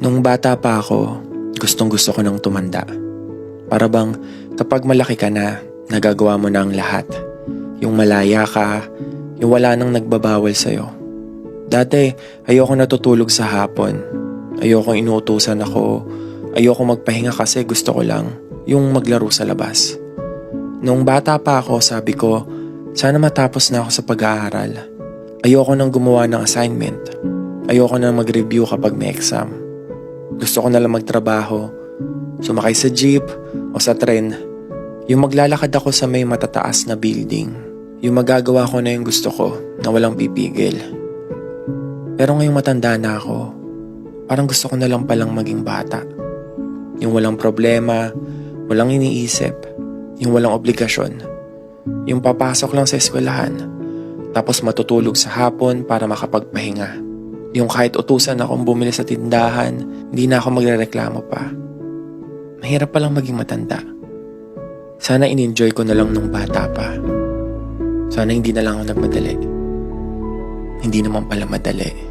Nung bata pa ako, gustong-gusto ko nang tumanda. Para bang kapag malaki ka na, nagagawa mo na ang lahat. Yung malaya ka, yung wala nang nagbabawal sa'yo. Dati, ayoko natutulog sa hapon. Ayoko inuutusan ako. Ayoko magpahinga kasi gusto ko lang yung maglaro sa labas. Nung bata pa ako, sabi ko, sana matapos na ako sa pag-aaral. Ayoko nang gumawa ng assignment. Ayoko nang mag-review kapag may exam. Gusto ko na lang magtrabaho, sumakay sa jeep o sa tren. Yung maglalakad ako sa may matataas na building. Yung magagawa ko na yung gusto ko na walang pipigil. Pero ngayong matanda na ako, parang gusto ko na lang palang maging bata. Yung walang problema, walang iniisip, yung walang obligasyon. Yung papasok lang sa eskwelahan, tapos matutulog sa hapon para makapagpahinga. Yung kahit utusan akong bumili sa tindahan, hindi na ako magrereklamo pa. Mahirap palang maging matanda. Sana in-enjoy ko na lang nung bata pa. Sana hindi na lang ako nagmadali. Hindi naman pala madali.